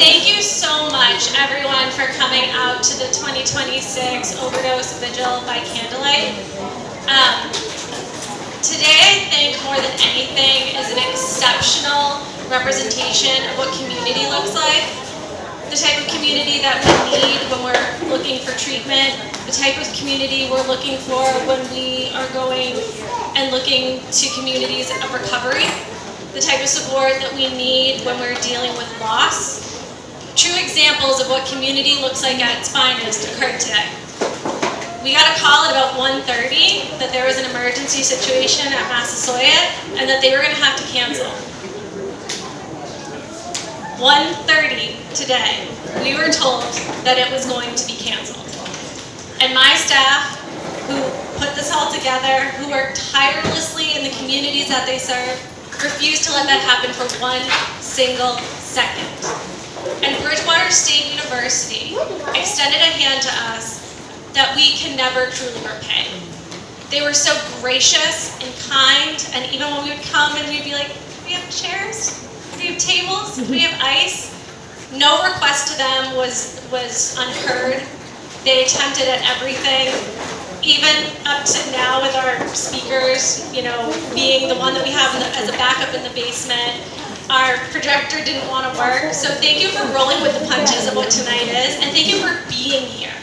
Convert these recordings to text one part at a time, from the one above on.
Thank you so much, everyone, for coming out to the 2026 Overdose Vigil by Candlelight. Today, I think, more than anything, is an exceptional representation of what community looks like. The type of community that we need when we're looking for treatment, the type of community we're looking for when we are going and looking to communities of recovery, the type of support that we need when we're dealing with loss. True examples of what community looks like at its finest occurred today. We got a call at about 1:30 that there was an emergency situation at Massasoit and that they were going to have to cancel. 1:30 today, we were told that it was going to be canceled. And my staff, who put this all together, who work tirelessly in the communities that they serve, refused to let that happen for one single second. And Bridgewater State University extended a hand to us that we can never truly repay. They were so gracious and kind, and even when we would come and we'd be like, do we have chairs? Do we have tables? Do we have ice? No request to them was unheard. They attempted at everything, even up to now with our speakers, being the one that we have as a backup in the basement. Our projector didn't want to work, so thank you for rolling with the punches of what tonight is, and thank you for being here.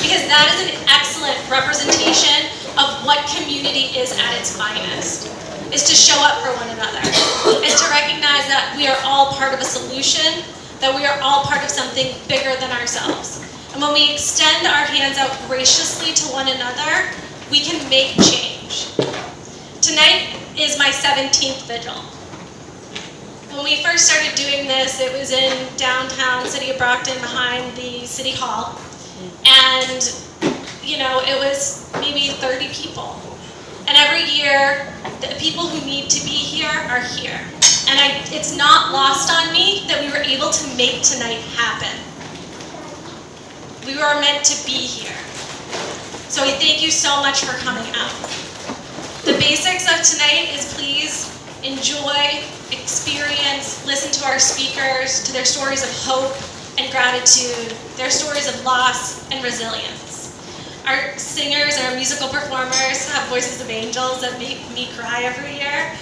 Because that is an excellent representation of what community is at its finest. Is to show up for one another. Is to recognize that we are all part of a solution, that we are all part of something bigger than ourselves. And when we extend our hands out graciously to one another, we can make change. Tonight is my 17th vigil. When we first started doing this, it was in downtown city of Brockton behind the city hall. And, it was maybe 30 people. And every year, the people who need to be here are here. And it's not lost on me that we were able to make tonight happen. We were meant to be here. So I thank you so much for coming out. The basics of tonight is please enjoy, experience, listen to our speakers, to their stories of hope and gratitude, their stories of loss and resilience. Our singers and our musical performers have voices of angels that make me cry every year.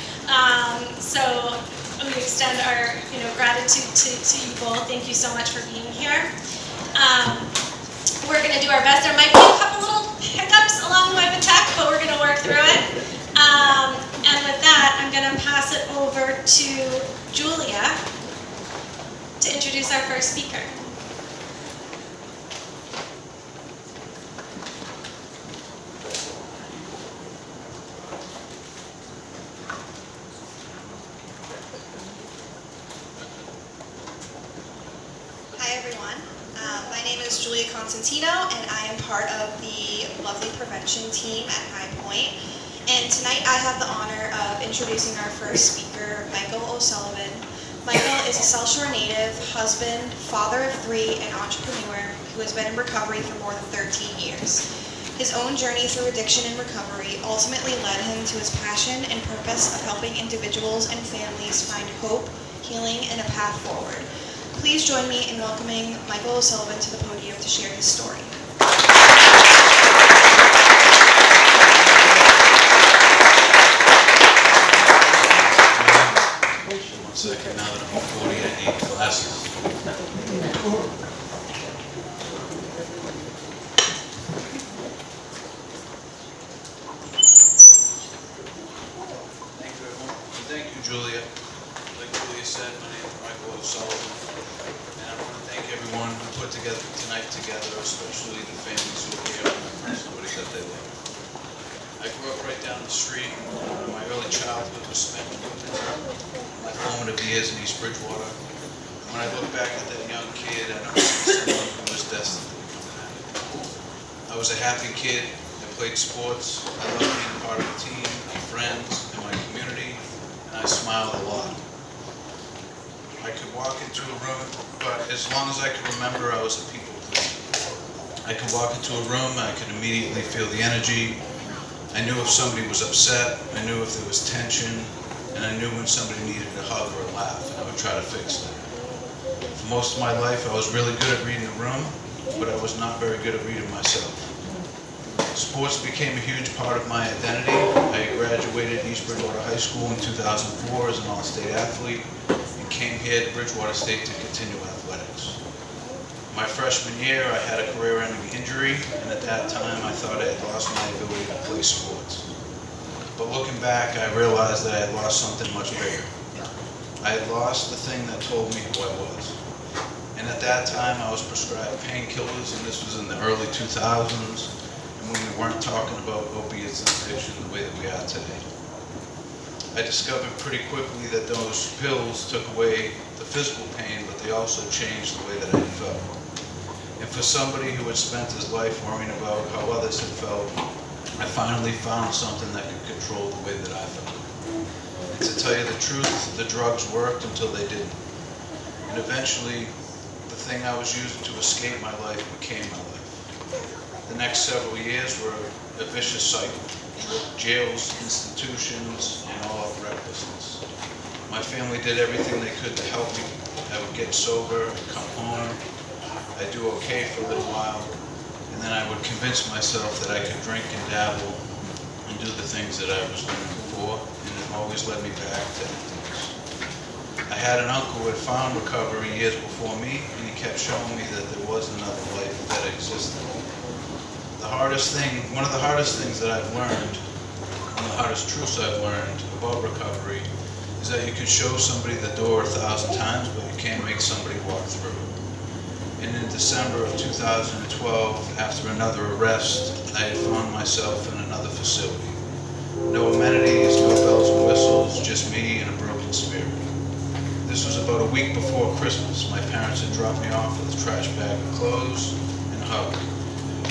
So we extend our gratitude to you both. Thank you so much for being here. We're going to do our best. There might be a couple little hiccups along the way with tech, but we're going to work through it. And with that, I'm going to pass it over to Julia to introduce our first speaker. And I am part of the lovely prevention team at High Point. And tonight I have the honor of introducing our first speaker, Michael O'Sullivan. Michael is a South Shore native, husband, father of 3, and entrepreneur who has been in recovery for more than 13 years. His own journey through addiction and recovery ultimately led him to his passion and purpose of helping individuals and families find hope, healing, and a path forward. Please join me in welcoming Michael O'Sullivan to the podium to share his story. One second, now that I'm 40, I need glasses. Thank you, everyone. Thank you, Julia. Like Julia said, my name is Michael O'Sullivan. And I want to thank everyone who put tonight together, especially the families who are here and somebody that they love. I grew up right down the street. My early childhood was spent in my formative years in East Bridgewater. When I look back at that young kid, I know someone who was destined to become an addict. I was a happy kid. I played sports. I loved being part of a team, my friends, and my community, and I smiled a lot. I could walk into a room, but as long as I could remember, I was a people pleaser. I could walk into a room, I could immediately feel the energy. I knew if somebody was upset, I knew if there was tension, and I knew when somebody needed a hug or a laugh, and I would try to fix that. For most of my life, I was really good at reading the room, but I was not very good at reading myself. Sports became a huge part of my identity. I graduated East Bridgewater High School in 2004 as an all-state athlete and came here to Bridgewater State to continue athletics. My freshman year, I had a career-ending injury, and at that time, I thought I had lost my ability to play sports. But looking back, I realized that I had lost something much bigger. I had lost the thing that told me who I was. And at that time, I was prescribed painkillers, and this was in the early 2000s, and when we weren't talking about opiates and addiction the way that we are today. I discovered pretty quickly that those pills took away the physical pain, but they also changed the way that I felt. And for somebody who had spent his life worrying about how others had felt, I finally found something that could control the way that I felt. And to tell you the truth, the drugs worked until they didn't. And eventually, the thing I was using to escape my life became my life. The next several years were a vicious cycle. Jails, institutions, and all of recklessness. My family did everything they could to help me. I would get sober, I'd come home, I'd do okay for a little while, and then I would convince myself that I could drink and dabble and do the things that I was doing before, and it always led me back to emptiness. I had an uncle who had found recovery years before me, and he kept showing me that there was another life that existed. One of the hardest things that I've learned, one of the hardest truths I've learned about recovery is that you can show somebody the door 1,000 times, but you can't make somebody walk through it. And in December of 2012, after another arrest, I had found myself in another facility. No amenities, no bells and whistles, just me and a broken spirit. This was about a week before Christmas. My parents had dropped me off with a trash bag of clothes and a hug.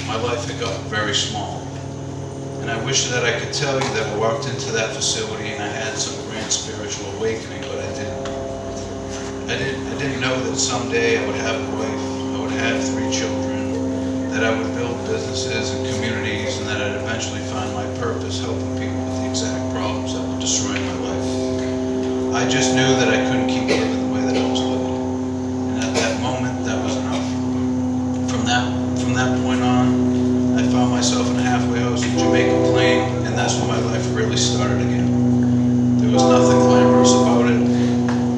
My life had gotten very small. And I wish that I could tell you that I walked into that facility and I had some grand spiritual awakening, but I didn't. I didn't know that someday I would have a wife, I would have 3 children, that I would build businesses and communities, and that I'd eventually find my purpose helping people with the exact problems that were destroying my life. I just knew that I couldn't keep living the way that I was living. And at that moment, that was enough. From that point on, I found myself in a halfway house in Jamaica Plain, and that's when my life really started again. There was nothing glamorous about it.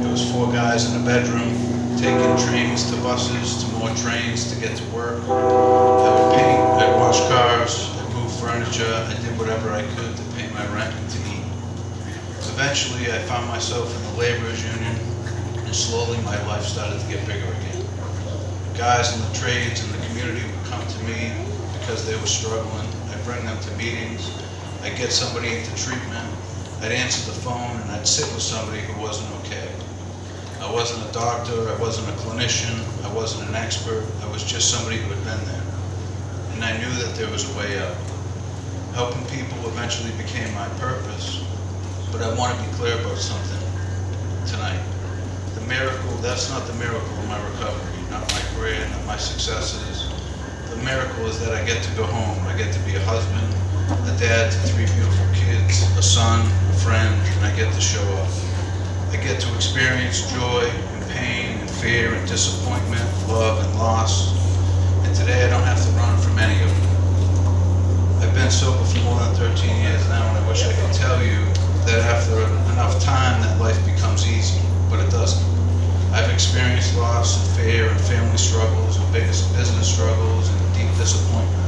It was 4 guys in a bedroom, taking trains to buses, to more trains to get to work. I would paint, I'd wash cars, I'd move furniture, I did whatever I could to pay my rent and to eat. Eventually, I found myself in the laborers union, and slowly my life started to get bigger again. Guys in the trades and the community would come to me because they were struggling. I'd bring them to meetings. I'd get somebody into treatment. I'd answer the phone and I'd sit with somebody who wasn't okay. I wasn't a doctor, I wasn't a clinician, I wasn't an expert, I was just somebody who had been there. And I knew that there was a way out. Helping people eventually became my purpose, but I want to be clear about something tonight. The miracle, that's not the miracle of my recovery, not my career, not my successes. The miracle is that I get to go home. I get to be a husband, a dad to 3 beautiful kids, a son, a friend, and I get to show up. I get to experience joy and pain and fear and disappointment, love and loss. And today I don't have to run from any of it. I've been sober for more than 13 years now, and I wish I could tell you that after enough time that life becomes easy, but it doesn't. I've experienced loss and fear and family struggles and business struggles and deep disappointment.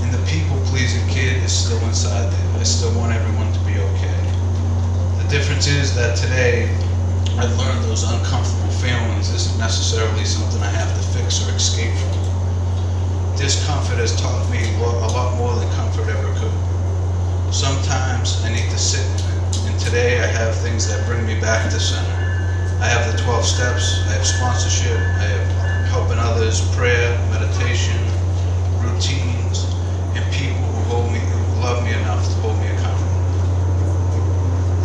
And the people-pleasing kid is still inside there. I still want everyone to be okay. The difference is that today I've learned those uncomfortable feelings isn't necessarily something I have to fix or escape from. Discomfort has taught me a lot more than comfort ever could. Sometimes I need to sit in it, and today I have things that bring me back to center. I have the 12 steps, I have sponsorship, I have helping others, prayer, meditation, routines, and people who love me enough to hold me accountable.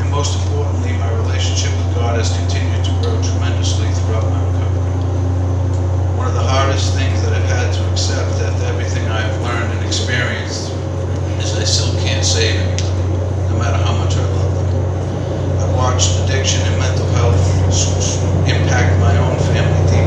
And most importantly, my relationship with God has continued to grow tremendously throughout my recovery. One of the hardest things that I've had to accept after everything I have learned and experienced is I still can't save anybody, no matter how much I love them. I've watched addiction and mental health impact my own family deeply.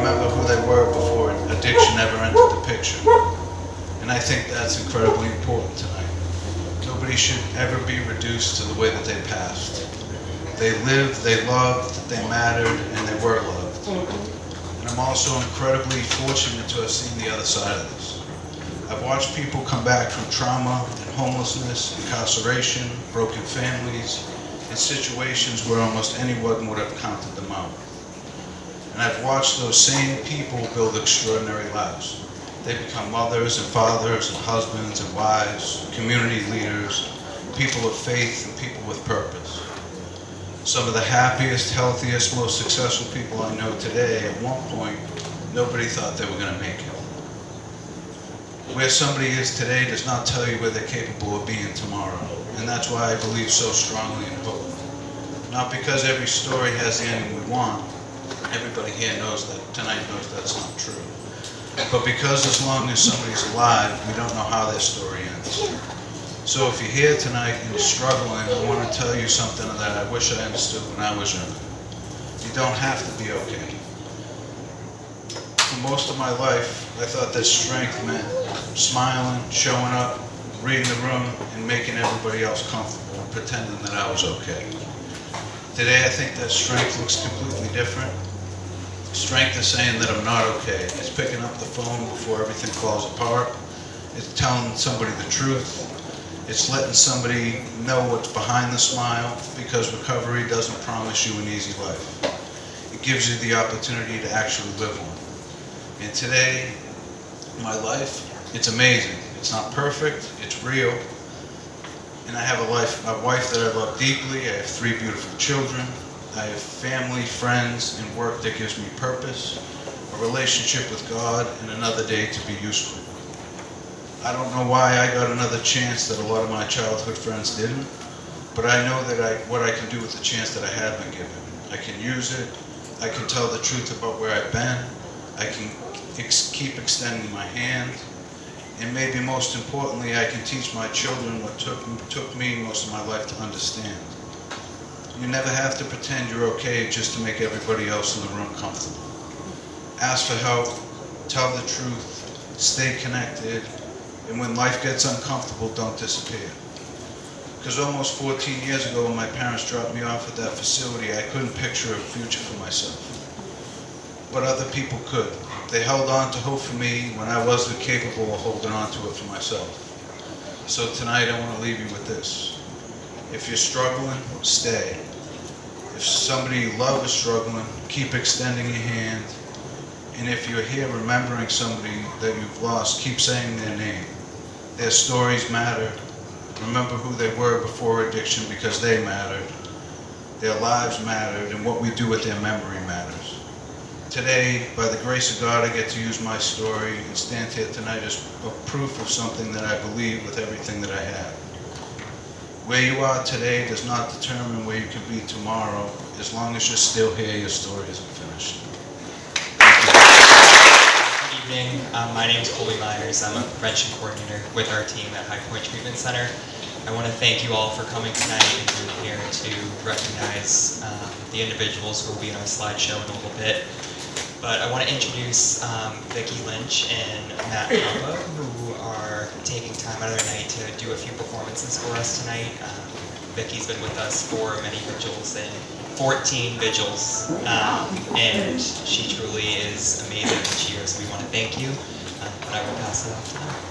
remember who they were before addiction ever entered the picture. And I think that's incredibly important tonight. Nobody should ever be reduced to the way that they passed. They lived, they loved, they mattered, and they were loved. And I'm also incredibly fortunate to have seen the other side of this. I've watched people come back from trauma and homelessness, incarceration, broken families, and situations where almost anyone would have counted them out. And I've watched those same people build extraordinary lives. They become mothers and fathers and husbands and wives, community leaders, people of faith and people with purpose. Some of the happiest, healthiest, most successful people I know today, at one point, nobody thought they were going to make it. Where somebody is today does not tell you where they're capable of being tomorrow. And that's why I believe so strongly in hope. Not because every story has the ending we want. Everybody here knows that, tonight knows that's not true. But because as long as somebody's alive, we don't know how their story ends. So if you're here tonight and you're struggling, I want to tell you something that I wish I understood when I was younger. You don't have to be okay. For most of my life, I thought that strength meant smiling, showing up, reading the room, and making everybody else comfortable, and pretending that I was okay. Today, I think that strength looks completely different. Strength is saying that I'm not okay. It's picking up the phone before everything falls apart. It's telling somebody the truth. It's letting somebody know what's behind the smile, because recovery doesn't promise you an easy life. It gives you the opportunity to actually live one. And today, my life, it's amazing. It's not perfect, it's real. And I have a wife that I love deeply. I have 3 beautiful children. I have family, friends, and work that gives me purpose, a relationship with God, and another day to be useful. I don't know why I got another chance that a lot of my childhood friends didn't, but I know that what I can do with the chance that I have been given. I can use it, I can tell the truth about where I've been, I can keep extending my hand, and maybe most importantly, I can teach my children what took me most of my life to understand. You never have to pretend you're okay just to make everybody else in the room comfortable. Ask for help, tell the truth, stay connected, and when life gets uncomfortable, don't disappear. Because almost 14 years ago, when my parents dropped me off at that facility, I couldn't picture a future for myself. But other people could. They held on to hope for me when I wasn't capable of holding on to it for myself. So tonight, I want to leave you with this. If you're struggling, stay. If somebody you love is struggling, keep extending your hand. And if you're here remembering somebody that you've lost, keep saying their name. Their stories matter. Remember who they were before addiction, because they mattered. Their lives mattered, and what we do with their memory matters. Today, by the grace of God, I get to use my story and stand here tonight as a proof of something that I believe with everything that I have. Where you are today does not determine where you can be tomorrow. As long as you're still here, your story isn't finished. Good evening. My name is Colby Myers. I'm a prevention coordinator with our team at High Point Treatment Center. I want to thank you all for coming tonight and being here to recognize the individuals who will be in our slideshow in a little bit. But I want to introduce Vicki Lynch and Matt Papa, who are taking time out of their night to do a few performances for us tonight. Vicki's been with us for many vigils, and 14 vigils, and she truly is amazing this year, so we want to thank you, and I will pass it off to them.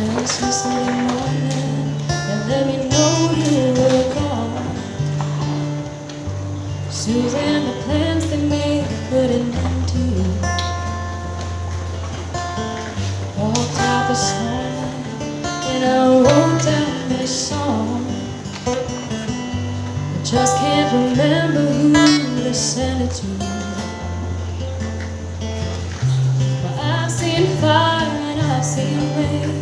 Just yesterday morning, and let me know you were gone. Susan, the plans they made, put an end to you. Walked out this morning, and I wrote down this song. I just can't remember who to send it to. But I've seen fire and I've seen rain.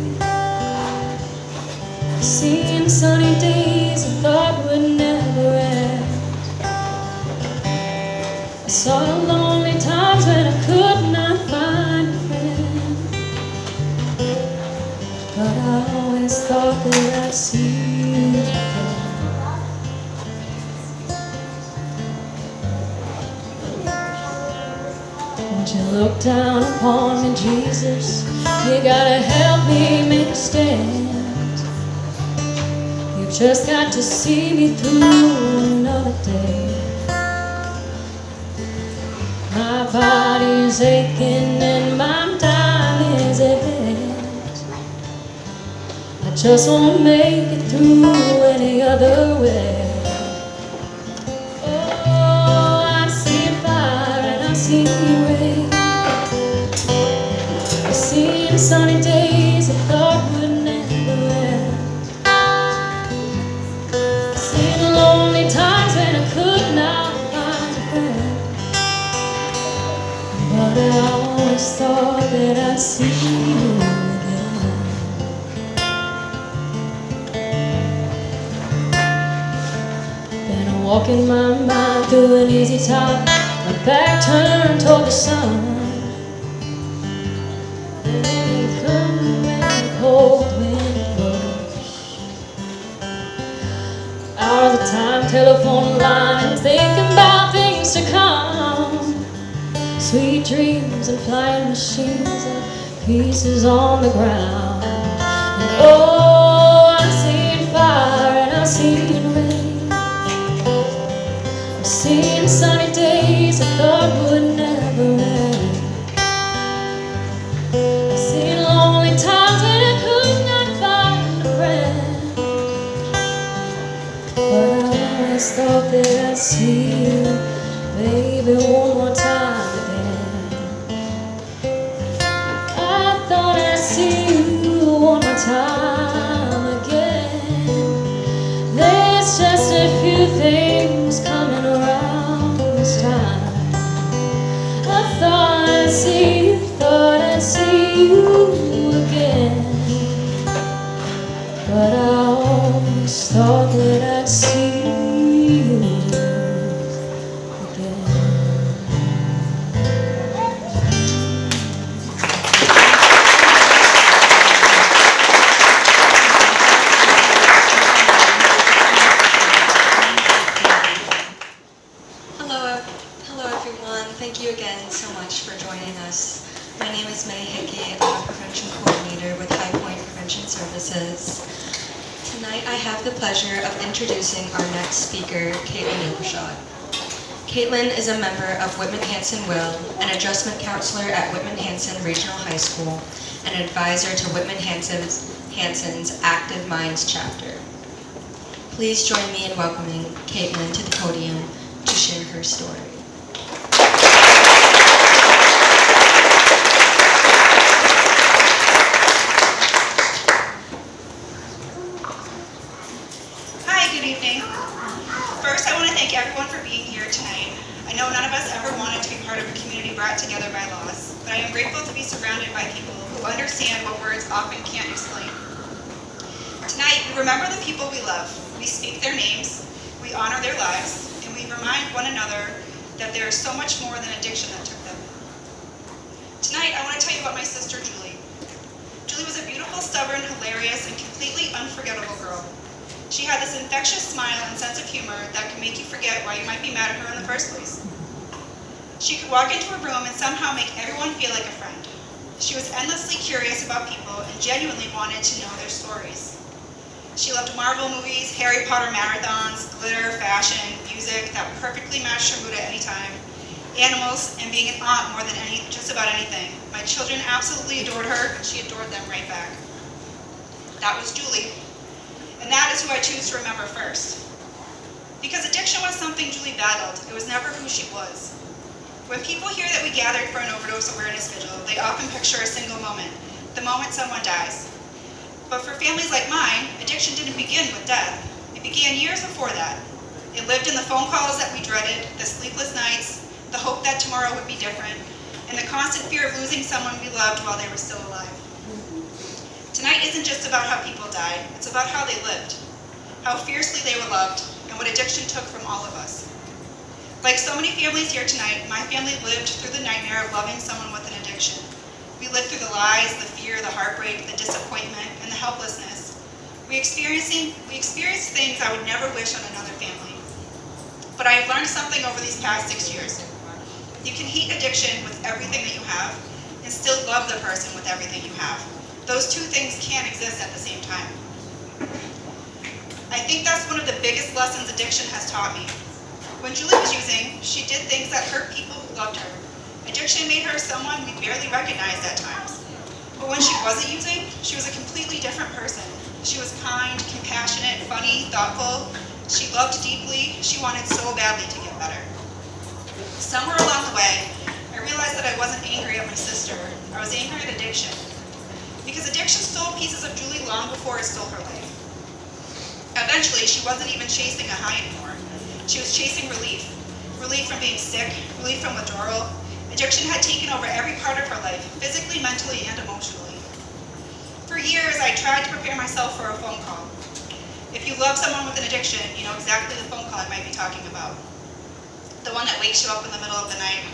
Seen sunny days I thought would never end. I saw lonely times when I could not find a friend. thought that I'd see you again. Won't you look down upon me, Jesus? You gotta help me make a stand. You've just got to see me through another day. My body's aching and my time is ahead. I just won't make it through any other way. Oh, I see fire and I see rain. I've seen sunny days I thought would never end. I've seen lonely times when I could not find a friend. But I always thought that I'd see you again. Then I walk in my mind through an easy time, my back turned toward the sun. Then you come and the cold wind blows. Hours of time, telephone lines, thinking about things to come. Sweet dreams and flying machines and pieces on the ground. And oh, I'm seeing fire and I'm seeing rain. I'm seeing sunny days I thought would never end. I'm seeing lonely times when I could not find a friend. But I always thought that I'd see you, baby, one more time. One more time again. There's just a few things coming around this time. I thought I'd see you again. But I always thought that I'd see you again. Thank you again so much for joining us. My name is May Hickey. I'm a prevention coordinator with High Point Prevention Services. Tonight I have the pleasure of introducing our next speaker, Caitlin Overshot. Caitlin is a member of Whitman-Hanson-Will, an adjustment counselor at Whitman-Hanson Regional High School, and an advisor to Whitman-Hanson's Active Minds chapter. Please join me in welcoming Caitlin to the podium to share her story. Brought together by laws, but I am grateful to be surrounded by people who understand what words often can't explain. Tonight, we remember the people we love. We speak their names, we honor their lives, and we remind one another that there is so much more than addiction that took them. Tonight, I want to tell you about my sister, Julie. Julie was a beautiful, stubborn, hilarious, and completely unforgettable girl. She had this infectious smile and sense of humor that could make you forget why you might be mad at her in the first place. She could walk into a room and somehow make everyone feel like a friend. She was endlessly curious about people and genuinely wanted to know their stories. She loved Marvel movies, Harry Potter marathons, glitter, fashion, music that perfectly matched her mood at any time, animals, and being an aunt more than just about anything. My children absolutely adored her, and she adored them right back. That was Julie, and that is who I choose to remember first. Because addiction was something Julie battled, it was never who she was. When people hear that we gathered for an overdose awareness vigil, they often picture a single moment, the moment someone dies. But for families like mine, addiction didn't begin with death. It began years before that. It lived in the phone calls that we dreaded, the sleepless nights, the hope that tomorrow would be different, and the constant fear of losing someone we loved while they were still alive. Tonight isn't just about how people died, it's about how they lived, how fiercely they were loved, and what addiction took from all of us. Like so many families here tonight, my family lived through the nightmare of loving someone with an addiction. We lived through the lies, the fear, the heartbreak, the disappointment, and the helplessness. We experience things I would never wish on another family. But I have learned something over these past 6 years. You can hate addiction with everything that you have and still love the person with everything you have. Those two things can't exist at the same time. I think that's one of the biggest lessons addiction has taught me. When Julie was using, she did things that hurt people who loved her. Addiction made her someone we barely recognized at times. But when she wasn't using, she was a completely different person. She was kind, compassionate, funny, thoughtful. She loved deeply. She wanted so badly to get better. Somewhere along the way, I realized that I wasn't angry at my sister. I was angry at addiction. Because addiction stole pieces of Julie long before it stole her life. Eventually, she wasn't even chasing a high anymore. She was chasing relief. Relief from being sick, relief from withdrawal. Addiction had taken over every part of her life, physically, mentally, and emotionally. For years, I tried to prepare myself for a phone call. If you love someone with an addiction, you know exactly the phone call I might be talking about. The one that wakes you up in the middle of the night.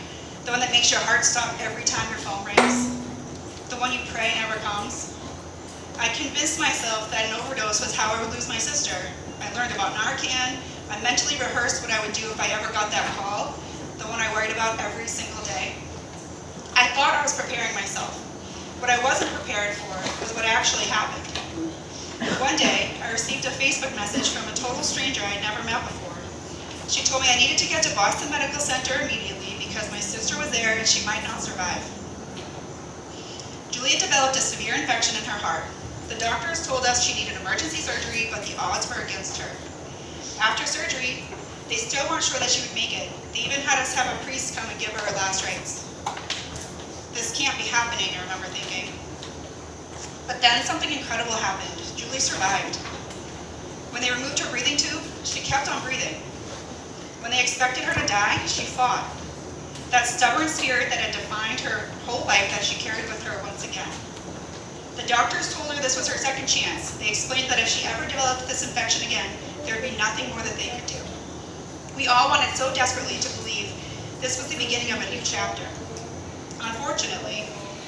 The one that makes your heart stop every time your phone rings. The one you pray never comes. I convinced myself that an overdose was how I would lose my sister. I learned about Narcan. I mentally rehearsed what I would do if I ever got that call, the one I worried about every single day. I thought I was preparing myself. What I wasn't prepared for was what actually happened. One day, I received a Facebook message from a total stranger I had never met before. She told me I needed to get to Boston Medical Center immediately because my sister was there and she might not survive. Julia developed a severe infection in her heart. The doctors told us she needed emergency surgery, but the odds were against her. After surgery, they still weren't sure that she would make it. They even had us have a priest come and give her her last rites. This can't be happening, I remember thinking. But then something incredible happened. Julie survived. When they removed her breathing tube, she kept on breathing. When they expected her to die, she fought. That stubborn spirit that had defined her whole life that she carried with her once again. The doctors told her this was her second chance. They explained that if she ever developed this infection again, there would be nothing more that they could do. We all wanted so desperately to believe this was the beginning of a new chapter. Unfortunately,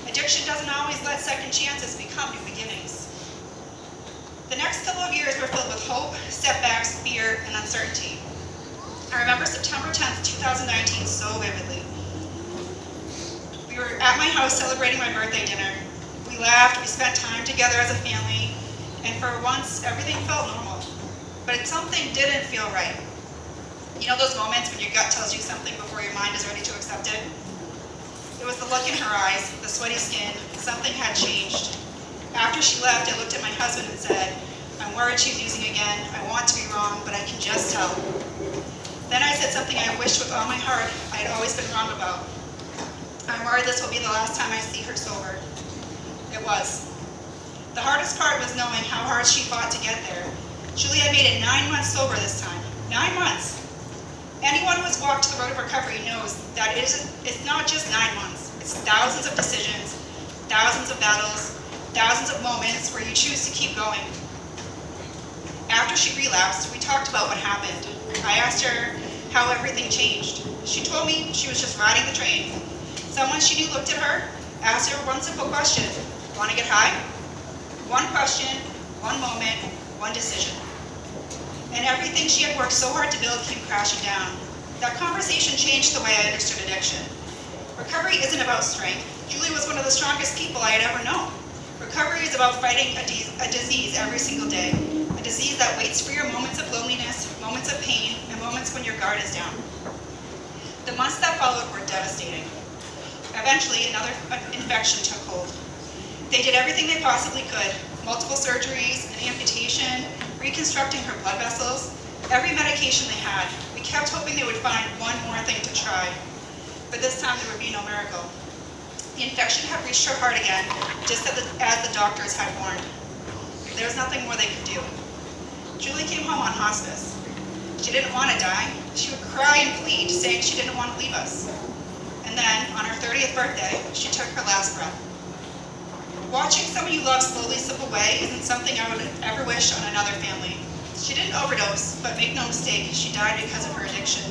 addiction doesn't always let second chances become new beginnings. The next couple of years were filled with hope, setbacks, fear, and uncertainty. I remember September 10th, 2019 so vividly. We were at my house celebrating my birthday dinner. We laughed, we spent time together as a family, and for once, everything felt normal. But something didn't feel right. You know those moments when your gut tells you something before your mind is ready to accept it? It was the look in her eyes, the sweaty skin. Something had changed. After she left, I looked at my husband and said, I'm worried she's using again. I want to be wrong, but I can just tell. Then I said something I wished with all my heart I had always been wrong about. I'm worried this will be the last time I see her sober. It was. The hardest part was knowing how hard she fought to get there. Julie had made it 9 months sober this time. 9 months. Anyone who has walked the road of recovery knows that it's not just 9 months. It's thousands of decisions, thousands of battles, thousands of moments where you choose to keep going. After she relapsed, we talked about what happened. I asked her how everything changed. She told me she was just riding the train. Someone she knew looked at her, asked her one simple question. Want to get high? One question, one moment, one decision. And everything she had worked so hard to build came crashing down. That conversation changed the way I understood addiction. Recovery isn't about strength. Julie was one of the strongest people I had ever known. Recovery is about fighting a disease every single day. A disease that waits for your moments of loneliness, moments of pain, and moments when your guard is down. The months that followed were devastating. Eventually, another infection took hold. They did everything they possibly could. Multiple surgeries, an amputation, reconstructing her blood vessels, every medication they had. We kept hoping they would find one more thing to try. But this time there would be no miracle. The infection had reached her heart again, just as the doctors had warned. There was nothing more they could do. Julie came home on hospice. She didn't want to die. She would cry and plead, saying she didn't want to leave us. And then, on her 30th birthday, she took her last breath. Watching someone you love slowly slip away isn't something I would ever wish on another family. She didn't overdose, but make no mistake, she died because of her addiction.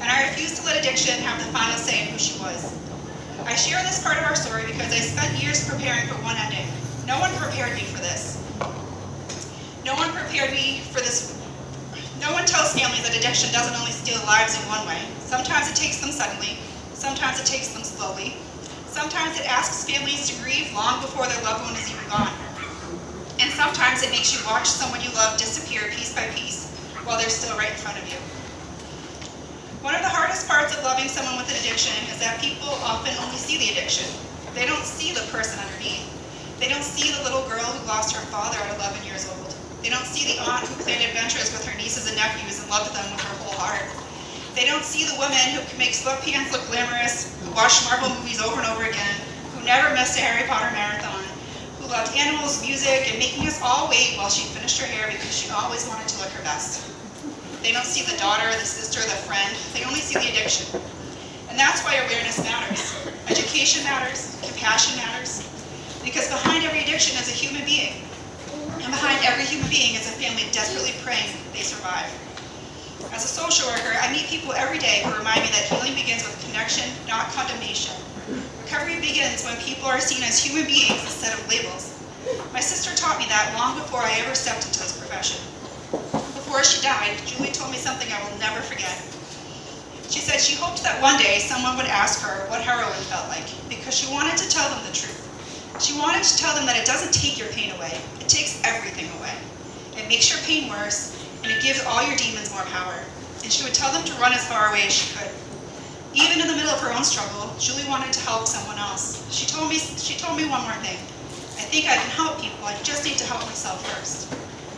And I refuse to let addiction have the final say in who she was. I share this part of our story because I spent years preparing for one ending. No one prepared me for this. prepared me for this. No one tells families that addiction doesn't only steal lives in one way. Sometimes it takes them suddenly, sometimes it takes them slowly. Sometimes it asks families to grieve long before their loved one is even gone. And sometimes it makes you watch someone you love disappear piece by piece while they're still right in front of you. One of the hardest parts of loving someone with an addiction is that people often only see the addiction. They don't see the person underneath. They don't see the little girl who lost her father at 11 years old. They don't see the aunt who planned adventures with her nieces and nephews and loved them with her whole heart. They don't see the woman who can make sweatpants look glamorous, who watched Marvel movies over and over again, who never missed a Harry Potter marathon, who loved animals, music, and making us all wait while she finished her hair because she always wanted to look her best. They don't see the daughter, the sister, the friend. They only see the addiction. And that's why awareness matters. Education matters. Compassion matters. Because behind every addiction is a human being. And behind every human being is a family desperately praying they survive. As a social worker, I meet people every day who remind me that healing begins with connection, not condemnation. Recovery begins when people are seen as human beings instead of labels. My sister taught me that long before I ever stepped into this profession. Before she died, Julie told me something I will never forget. She said she hoped that one day someone would ask her what heroin felt like, because she wanted to tell them the truth. She wanted to tell them that it doesn't take your pain away, it takes everything away. It makes your pain worse, and it gives all your demons more power. And she would tell them to run as far away as she could. Even in the middle of her own struggle, Julie wanted to help someone else. She told me one more thing. I think I can help people, I just need to help myself first.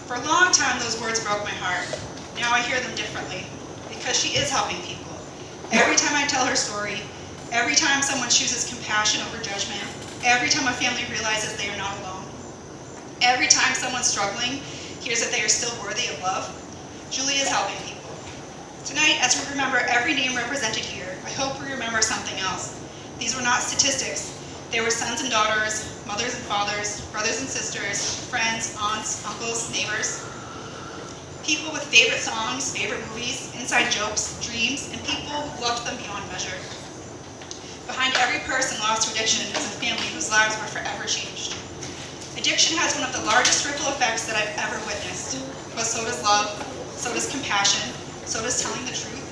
For a long time, those words broke my heart. Now I hear them differently, because she is helping people. Every time I tell her story, every time someone chooses compassion over judgment, every time a family realizes they are not alone, every time someone struggling hears that they are still worthy of love, Julie is helping people. Tonight, as we remember every name represented here, I hope we remember something else. These were not statistics. They were sons and daughters, mothers and fathers, brothers and sisters, friends, aunts, uncles, neighbors. People with favorite songs, favorite movies, inside jokes, dreams, and people who loved them beyond measure. Behind every person lost to addiction is a family whose lives were forever changed. Addiction has one of the largest ripple effects that I've ever witnessed, but so does love, so does compassion, so does telling the truth.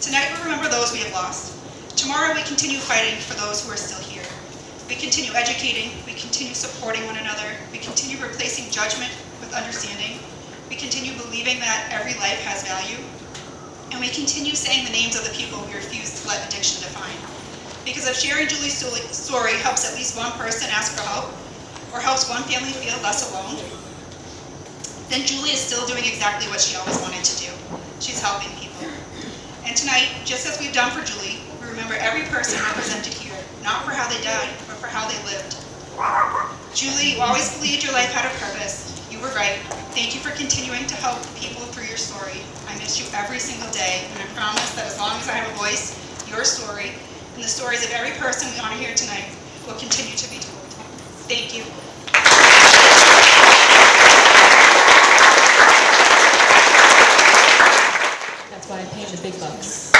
Tonight we remember those we have lost. Tomorrow we continue fighting for those who are still here. We continue educating, we continue supporting one another, we continue replacing judgment with understanding, we continue believing that every life has value, and we continue saying the names of the people we refuse to let addiction define. Because if sharing Julie's story helps at least one person ask for help, or helps one family feel less alone, then Julie is still doing exactly what she always wanted to do. She's helping people. And tonight, just as we've done for Julie, we remember every person represented here, not for how they died, but for how they lived. Julie, you always believed your life had a purpose. You were right. Thank you for continuing to help people through your story. I miss you every single day, and I promise that as long as I have a voice, your story, and the stories of every person we honor here tonight will continue to be told. Thank you. That's why I paid the big bucks.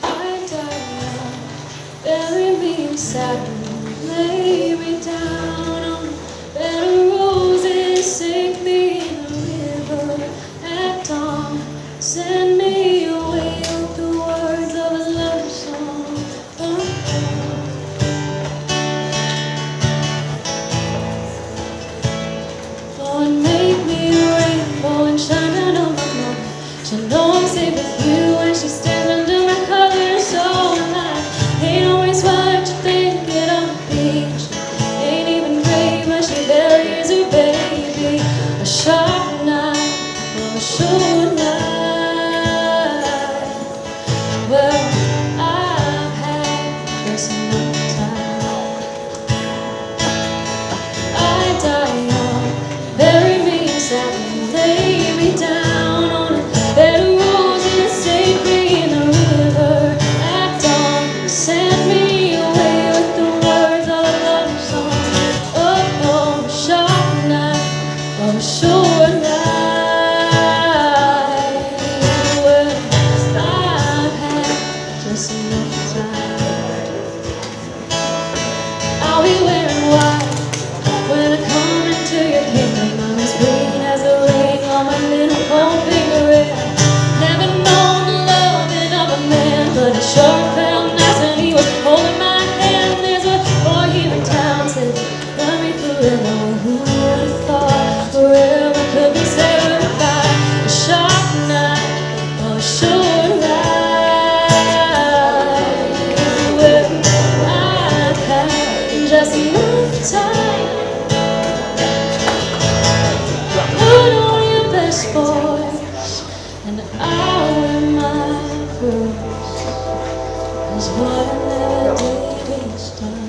I die, bury me inside, lay me down on the bed of roses, sink me in the river at dawn, send me away with the words of a love song. Lord, make me a rainbow and shine down on my mama. She'll know I'm safe with you when she stands under my colors. So alive, ain't always what you think it'll be. She ain't even great, but she buries her baby. A sharp knife from a sure knife. Well, I've had this enough time. I die young, bury me inside, lay me down on a bed of roses, sink me in the river at dawn, send me away with the words of a love song. Oh, oh, sharp knife. just enough time. Put on your best voice, and I'll wear my pearls. 'Cause what I never did is done.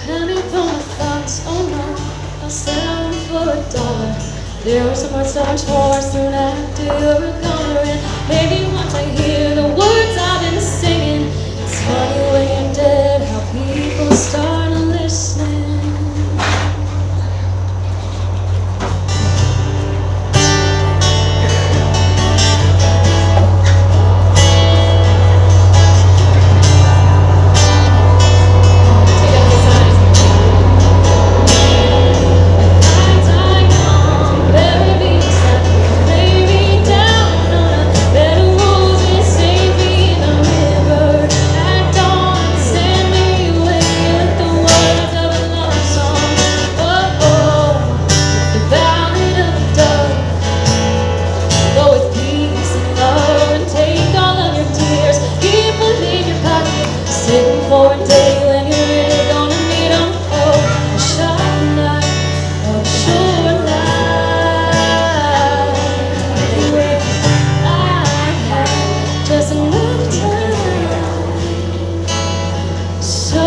Penny for my thoughts, oh no, I'll sell them for $1. There was so much more soon after you're gone. And maybe once I hear the words I've been singing, it's funny when you're dead how people start listening. For a day when you're really gonna need 'em. Oh, a sharp night or a sure night where I had just enough time. So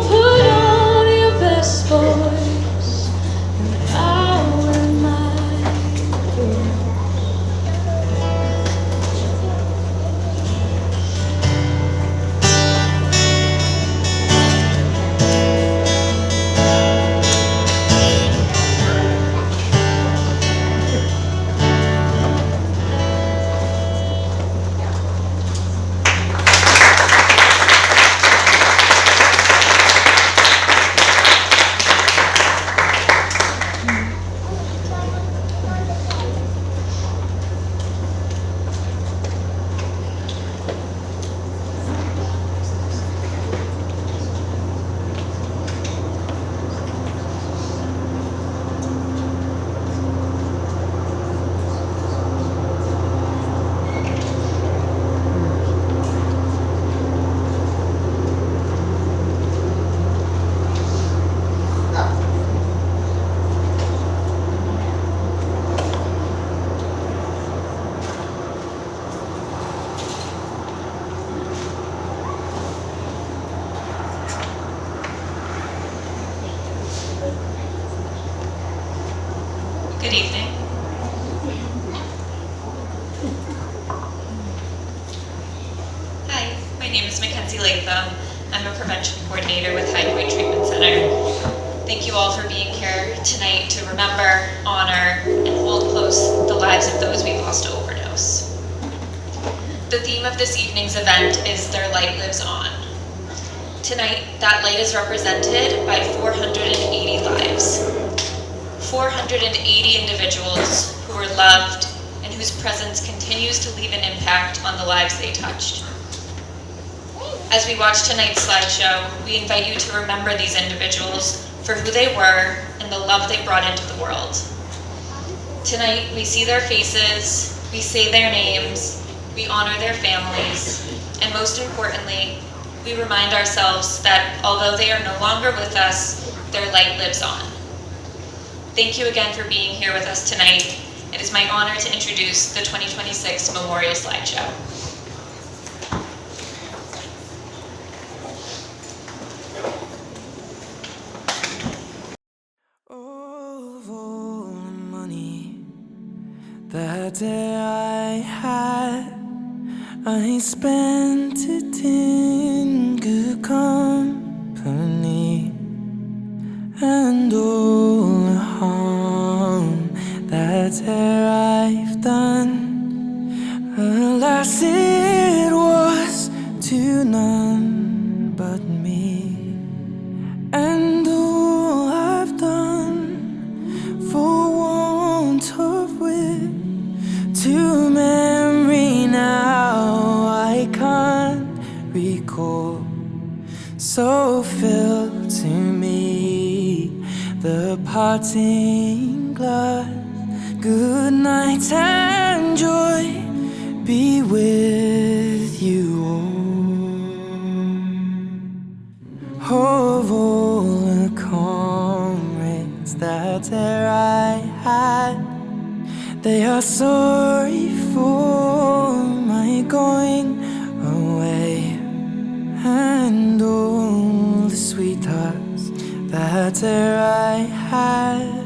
put on your best voice, and I'll wear my pearls. Good evening. Hi, my name is Mackenzie Latham. I'm a prevention coordinator with High Point Treatment Center. Thank you all for being here tonight to remember, honor, and hold close the lives of those we lost to overdose. The theme of this evening's event is Their Light Lives On. Tonight, that light is represented by 480 lives. 480 individuals who were loved and whose presence continues to leave an impact on the lives they touched. As we watch tonight's slideshow, we invite you to remember these individuals for who they were and the love they brought into the world. Tonight, we see their faces, we say their names, we honor their families, and most importantly, we remind ourselves that although they are no longer with us, their light lives on. Thank you again for being here with us tonight. It is my honor to introduce the 2026 Memorial Slideshow. Of all the money that I had, I spent it in good company, and all the harm that I've done, alas, it was to none but me. And all I've done for want of wit, to memory now I can't recall. So fill to me the parting glass. Good night and joy be with you all. that I had. They are sorry for my going away, and all the sweethearts that I had.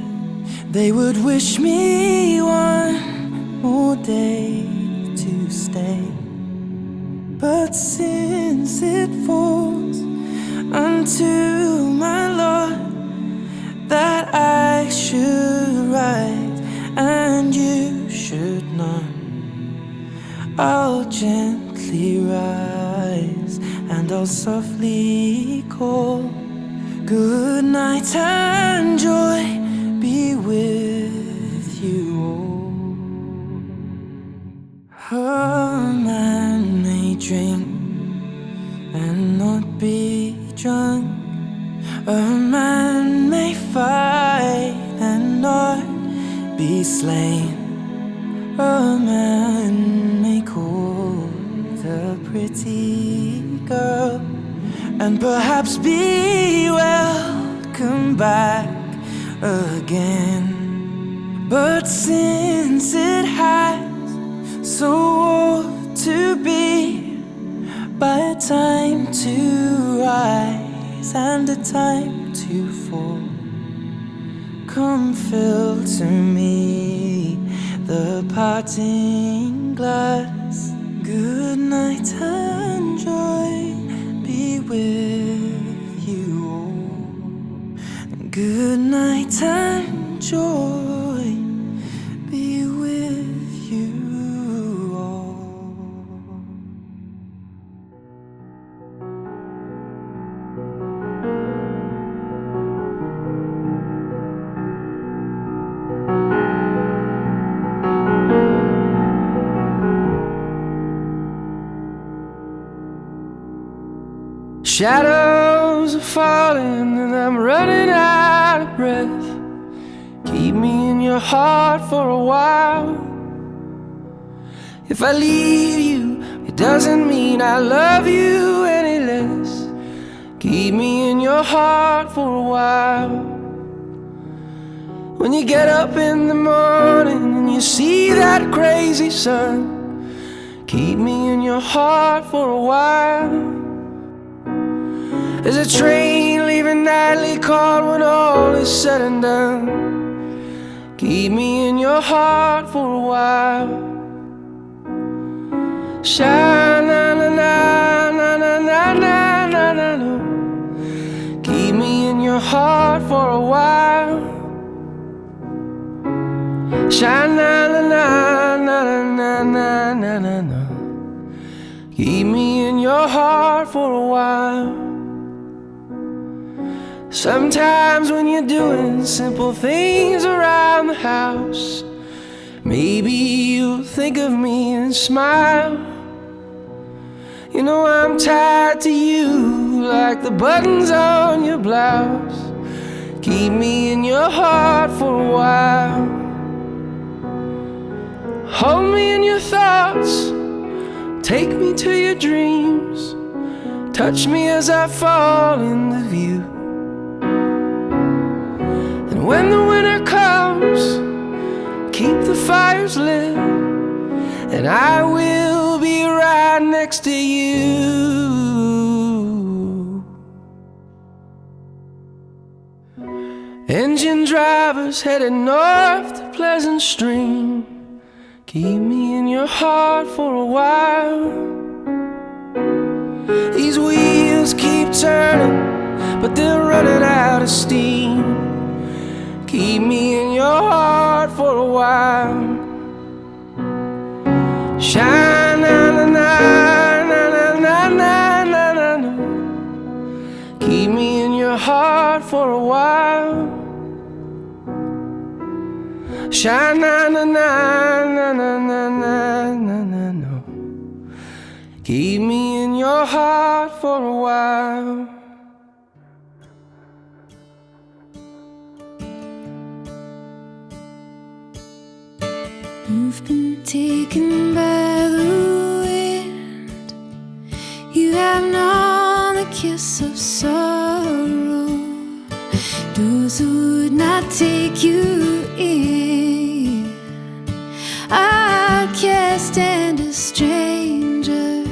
They would wish me one more day to stay, but since it falls unto my Lord that I should rise and you should not, I'll gently rise and I'll softly call. Good night and joy be with you all. A man may drink and not be drunk. A man may fight and not be slain. A man may court a pretty girl and perhaps be welcome back again. But since it has so ought to be, by a time to rise and a time to fall, come fill to me the parting glass. Good night and joy be with you all. Good night and joy be with you all. Shadows are falling and I'm running out of breath. Keep me in your heart for a while. If I leave you, it doesn't mean I love you any less. Keep me in your heart for a while. When you get up in the morning and you see that crazy sun, keep me in your heart for a while. There's a train leaving nightly called when all is said and done. Keep me in your heart for a while. Shine na na na na na na na na na na. Keep me in your heart for a while. Shine na na na na na na na na na. Keep me in your heart for a while. Sometimes when you're doing simple things around the house, maybe you'll think of me and smile. You know I'm tied to you like the buttons on your blouse. Keep me in your heart for a while. Hold me in your thoughts, take me to your dreams, touch me as I fall into view. And when the winter comes, keep the fires lit, and I will be right next to you. Engine drivers headed north to Pleasant Stream, keep me in your heart for a while. These wheels keep turning, but they're running out of steam. Keep me in your heart for a while. Shine na na na na na na na na na. Keep me in your heart for a while. Shine na na na na na na na na na na. Keep me in your heart for a while. You've been taken by the wind. You have known the kiss of sorrow. Do those who would not take you in. I can't stand a stranger.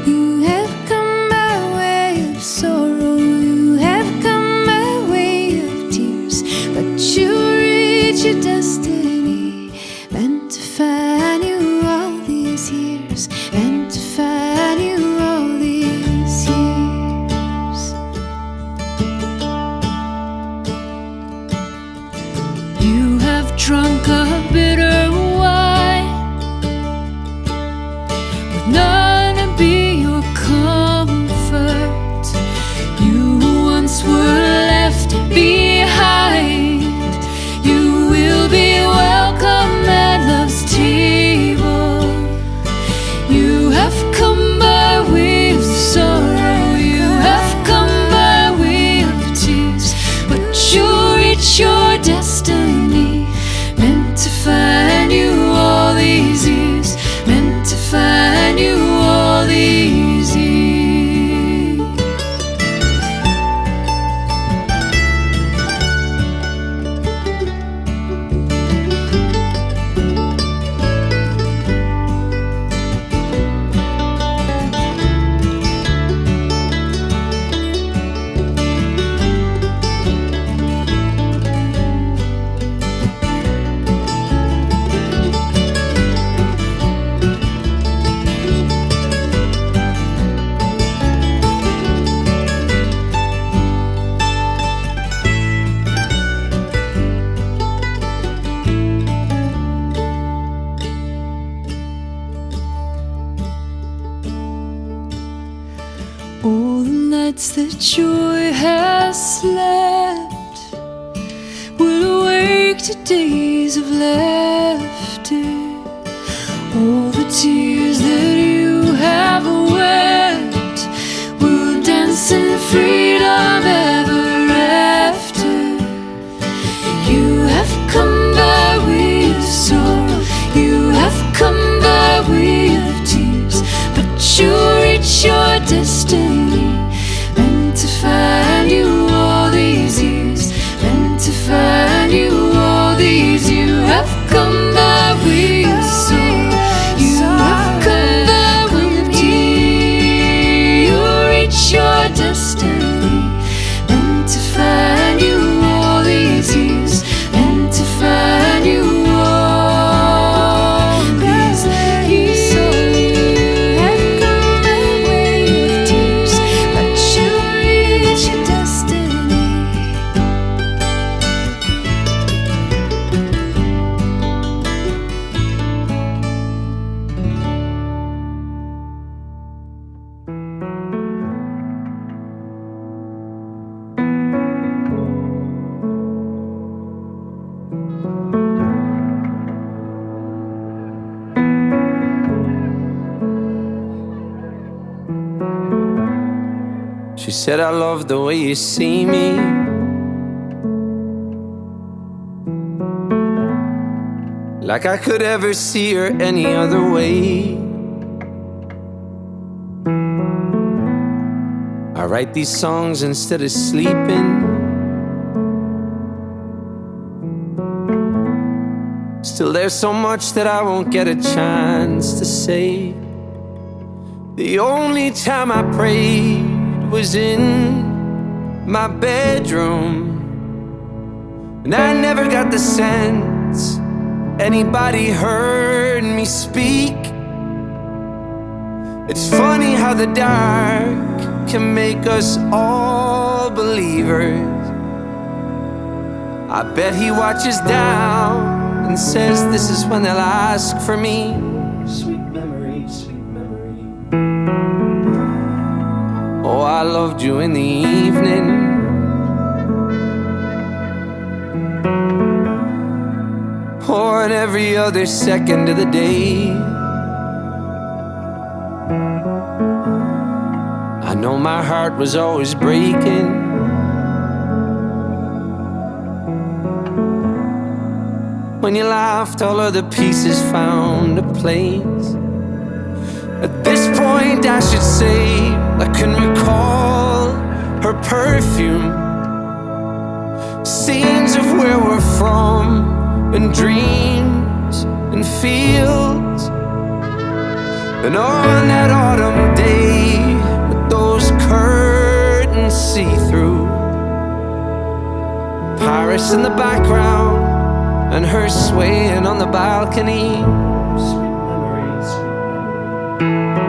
You have come by way of sorrow, you have come by way of tears, but you reach your destiny, meant to find you all these years, meant to find you all these years. You have drunk a bitter wine with none to be your comfort. You who once were left behind, you will be welcome at love's table. You have come by way of sorrow, you have come by way of tears, but you reach your destiny, meant to find you all these years, meant to find you all these years. All the nights that joy has slept will awake to days of laughter. All the tears that you have wept will dance in freedom ever after. You have come by way of sorrow, you have come by way of tears, but you reach your destiny, meant to find you all these years, meant to find you all these. You have come by way of sorrow, you have come by way of tears. You reach your destiny, meant to find you all these years, meant to find you all these years. You have come by way of tears, but you reach your destiny. She said, I love the way you see me. Like I could ever see her any other way. I write these songs instead of sleeping. Still, there's so much that I won't get a chance to say. The only time I prayed was in my bedroom, and I never got the sense anybody heard me speak. It's funny how the dark can make us all believers. I bet he watches down and says this is when they'll ask for me. Sweet memory, sweet memory. Oh, I loved you in the evening. Or in every other second of the day. I know my heart was always breaking. When you laughed, all of the pieces found a place. At this point, I should say I can recall her perfume. where we're from, and dreams and fields. And on that autumn day, with those curtains see-through, Paris in the background and her swaying on the balcony. Sweet memories, sweet memories.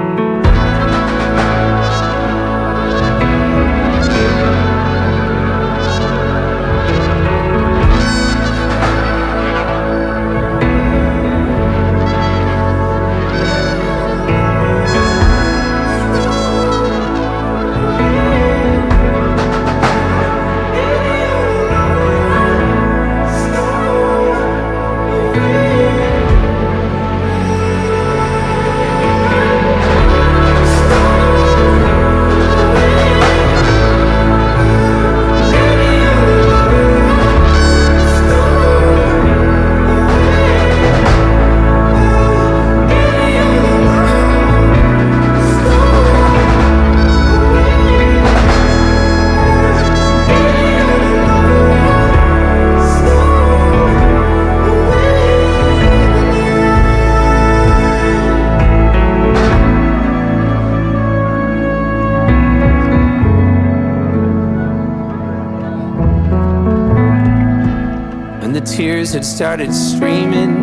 Tears had started streaming.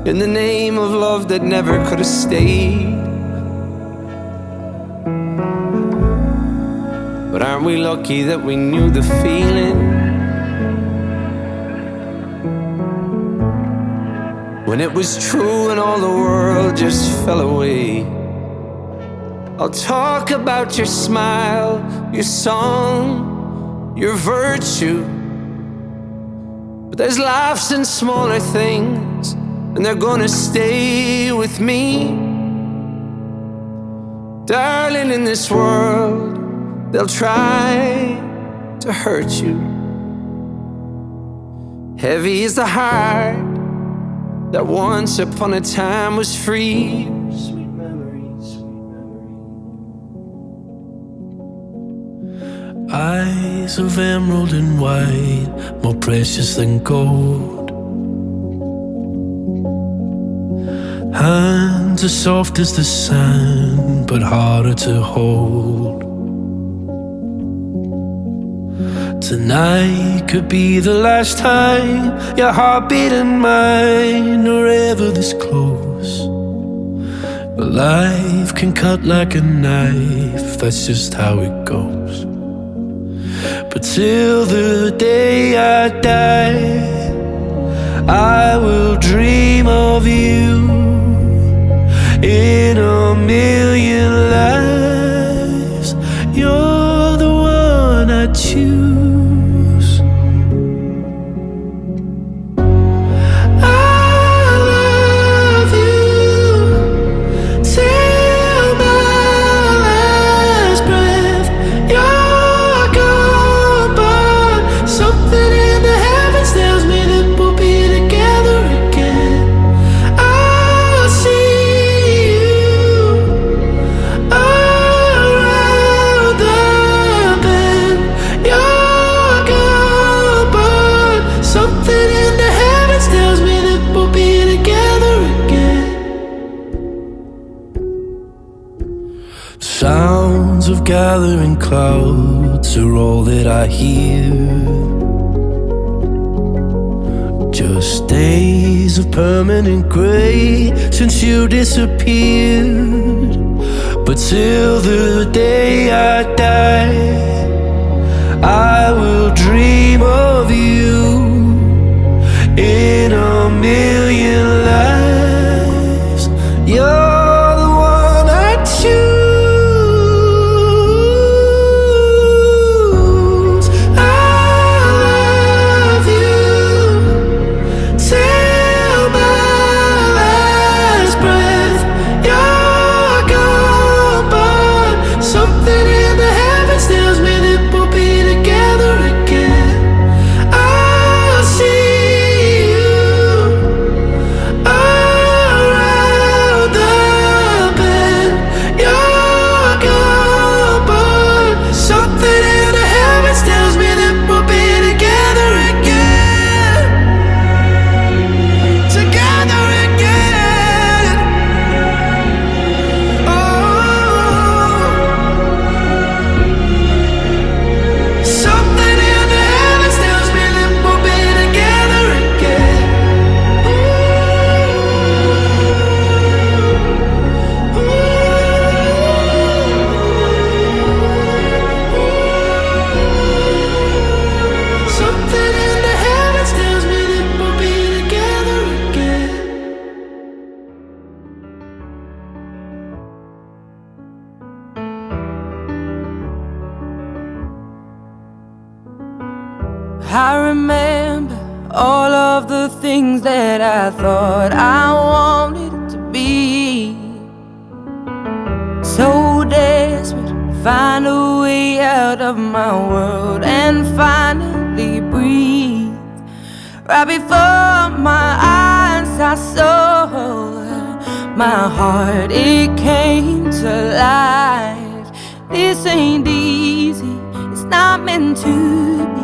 In the name of love that never could have stayed. But aren't we lucky that we knew the feeling? When it was true and all the world just fell away. I'll talk about your smile, your song, your virtue. But there's laughs in smaller things, and they're gonna stay with me. Darling, in this world, they'll try to hurt you. Heavy is the heart that once upon a time was free. Eyes of emerald and white, more precious than gold. Hands as soft as the sand, but harder to hold. Tonight could be the last time your heartbeat and mine are ever this close. But life can cut like a knife, that's just how it goes. But till the day I die, I will dream of you in a million lives. You're the one I choose. Sounds of gathering clouds are all that I hear. Just days of permanent grey since you disappeared. But till the day I die, I will dream of you in a million lives. You're the one I choose. I I remember all of the things that I thought I wanted it to be. So desperate to find a way out of my world and finally breathe. Right before my eyes I saw my heart, it came to life. This ain't easy, it's not meant to be.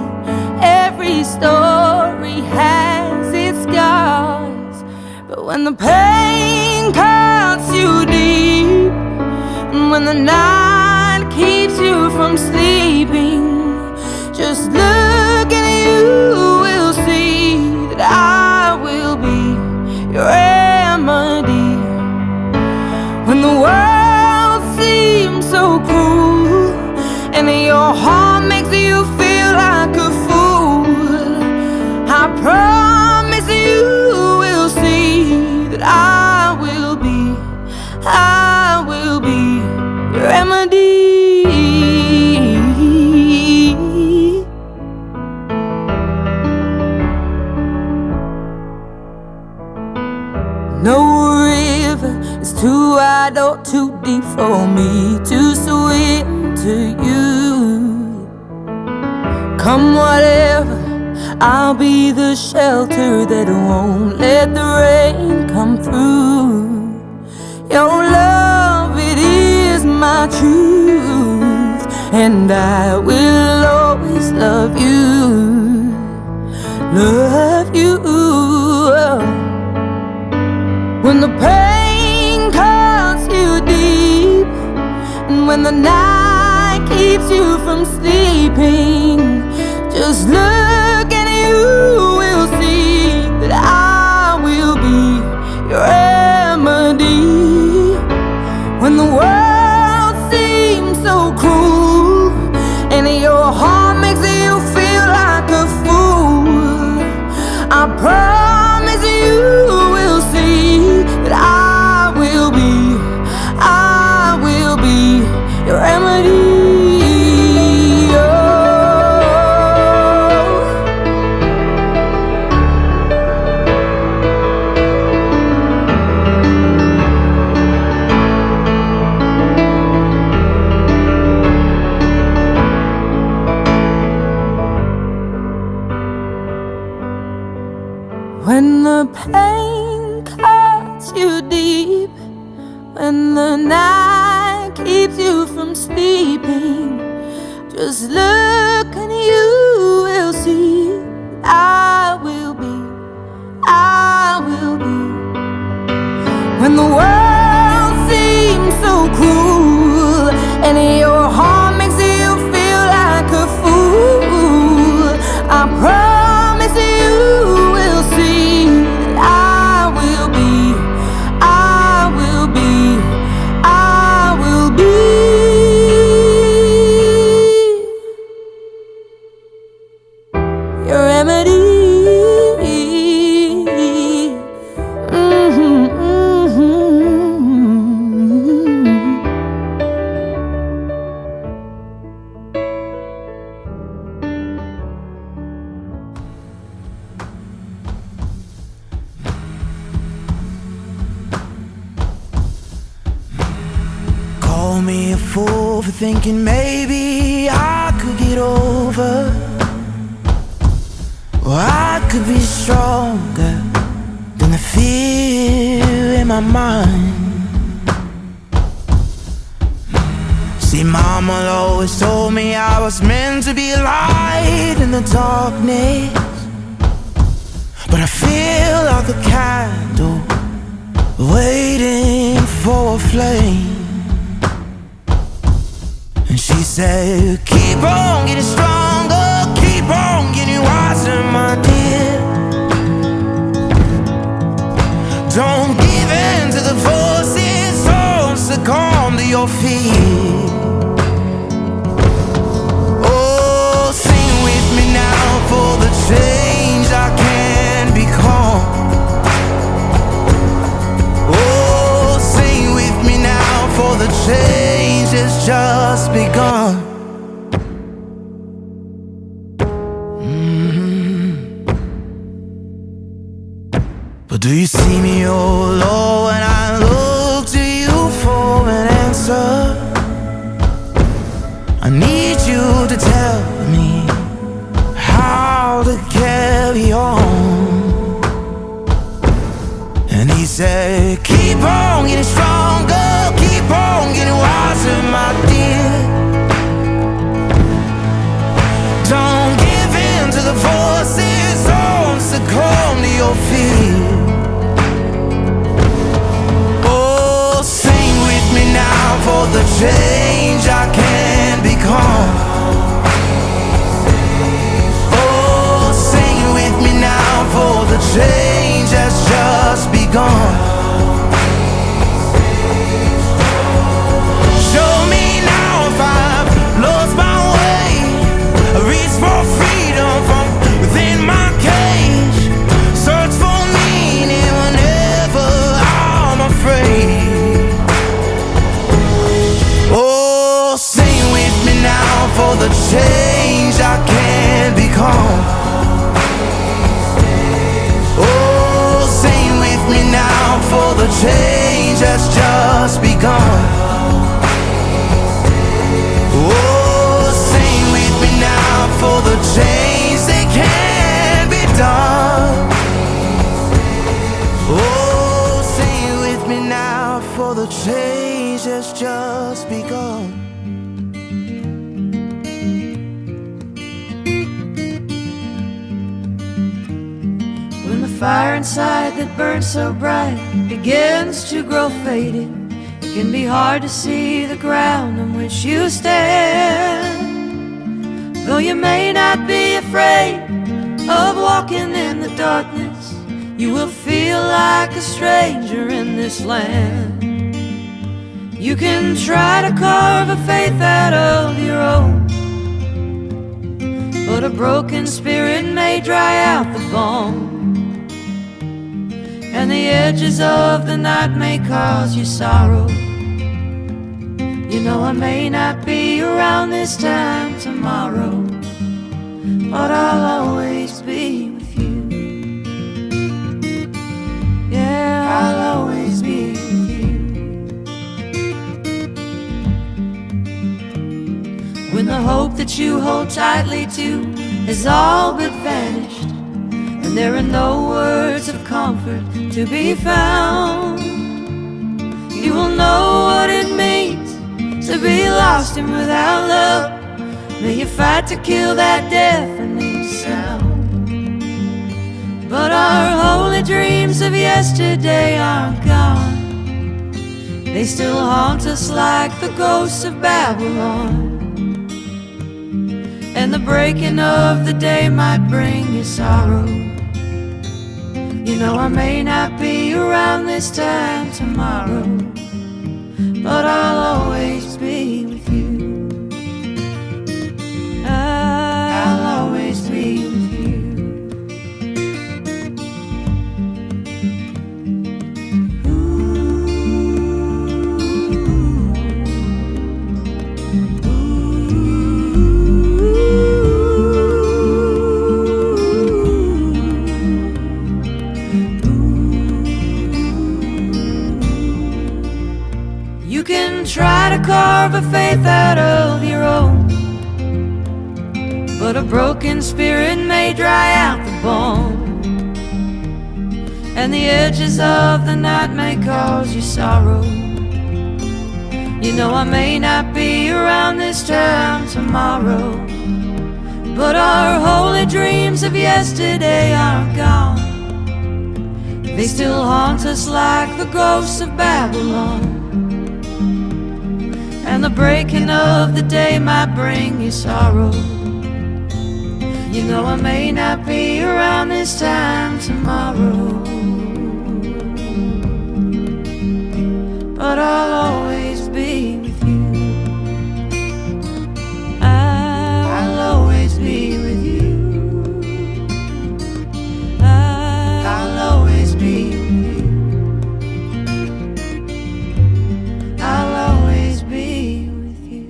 Every story has its scars, but when the pain cuts you deep, and when the night keeps you from sleeping, just look and you will see that I will be your remedy. When the world seems so cruel and your heart makes you feel like a fool, I promise you will see that I will be your remedy. No river is too wide or too deep for me to swim to you. Come whatever, I'll be the shelter that won't let the rain come through. Your love, it is my truth, and I will always love you, love you. When the pain cuts you deep, and when the night keeps you from sleeping, just look and you will see that I will be your remedy. When the world seems so cruel and your heart makes you feel like a fool, I promise you will see that I will be your remedy. When the pain cuts you deep, when the night keeps you from sleeping, just look and you will see I will be. When the world seems so cruel and your heart makes you feel like a fool, I promise you will see that I will be your remedy. Call me a fool for thinking maybe I could get over, or I could be stronger than the fear in my mind. See, Mama always told me I was meant to be a light in the darkness, but I feel like a candle waiting for a flame. And she said, keep on getting stronger, keep on getting wiser, my dear. Don't give in to the forces, don't succumb to your fear. Oh, sing with me now for the change I can become. Oh, sing with me now for the change has just begun. do you see me, oh Lord, when I look to you for an answer? I need you to tell me how to carry on. And he said, keep on getting stronger, keep on getting wiser, my dear. Don't give in to the voices, don't succumb to your fear. Oh, sing with me now for the change I can become. Oh, sing with me now for the change has just begun. Show me now if I've lost my way. I reach for freedom from within my cage. Search for meaning whenever I'm afraid. Oh, sing with me now for the change I can become. Oh, sing with me now for the change has just begun. Oh, sing with me now for the change that can be done. Oh, sing with me now for the change has just begun. When the fire inside that burns so bright begins to grow faded, it can be hard to see the ground on which you stand. Though you may not be afraid of walking in the darkness, you will feel like a stranger in this land. You can try to carve a faith out of your own, but a broken spirit may dry out the bone, and the edges of the night may cause you sorrow. You know I may not be around this time tomorrow, but I'll always be with you. Yeah, I'll always be with you. When the hope that you hold tightly to has all but vanished, and there are no words of comfort to be found, you will know what it means to be lost and without love. May you fight to kill that deafening sound. But our holy dreams of yesterday are gone. They still haunt us like the ghosts of Babylon, and the breaking of the day might bring you sorrow. You know I may not be around this time tomorrow, but I'll always be with you. I'll always be with you. You can try to carve a faith out of your own, but a broken spirit may dry out the bone, and the edges of the night may cause you sorrow. You know I may not be around this time tomorrow, but our holy dreams of yesterday are gone. They still haunt us like the ghosts of Babylon, and the breaking of the day might bring you sorrow. You know I may not be around this time tomorrow, but I'll always be with you. I'll always be with you. I'll always be with you. I'll always be with you.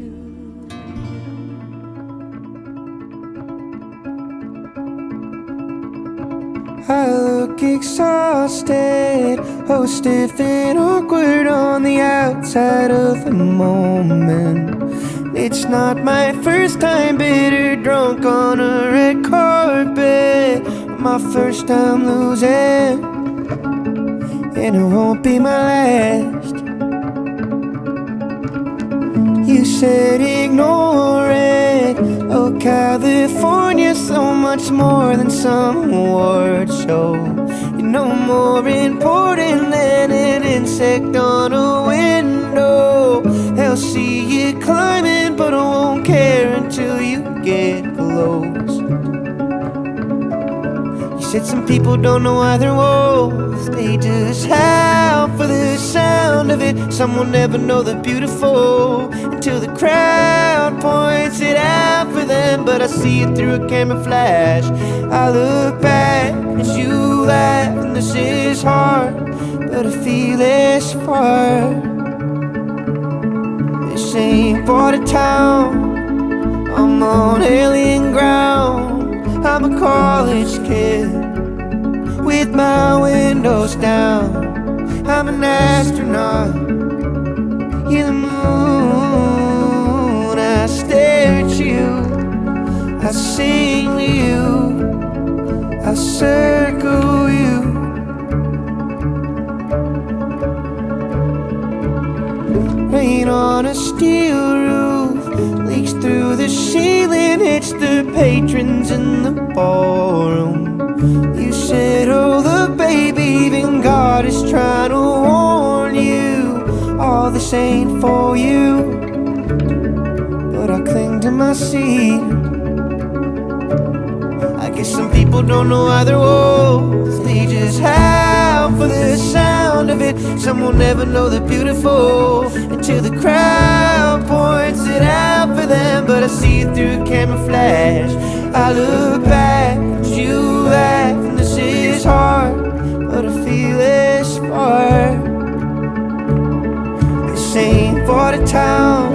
I look at exhausted, oh stiff and awkward on the outside of the moment. It's not my first time bitter drunk on a red carpet, my first time losing, and it won't be my last. You said ignore it. Oh, California, so much more than some award show. You're no more important than an insect on a window. They'll see you climbing, but I won't care until you get close. You said some people don't know why they're wolves, they just howl for the sound of it. Some will never know the beautiful until the crowd points it out for them. But I see it through a camera flash. I look back as you laugh, and this is hard, but I feel this far. This ain't Border Town, I'm on alien ground. I'm a college kid with my windows down. I'm an astronaut, you're the moon. I stare at you, I sing to you, I circle you. Rain on a steel roof leaks through the ceiling, hits the patrons in the ballroom. You said, oh look baby, even God is trying to warn you, all this ain't for you. But I cling to my seat. I guess some people don't know why they're wolves, they just howl for the sound of it. Some will never know the beautiful until the crowd points it out for them. But I see it through a camera flash. I look back as you laugh, and this is hard, but I feel this far. This ain't Border Town,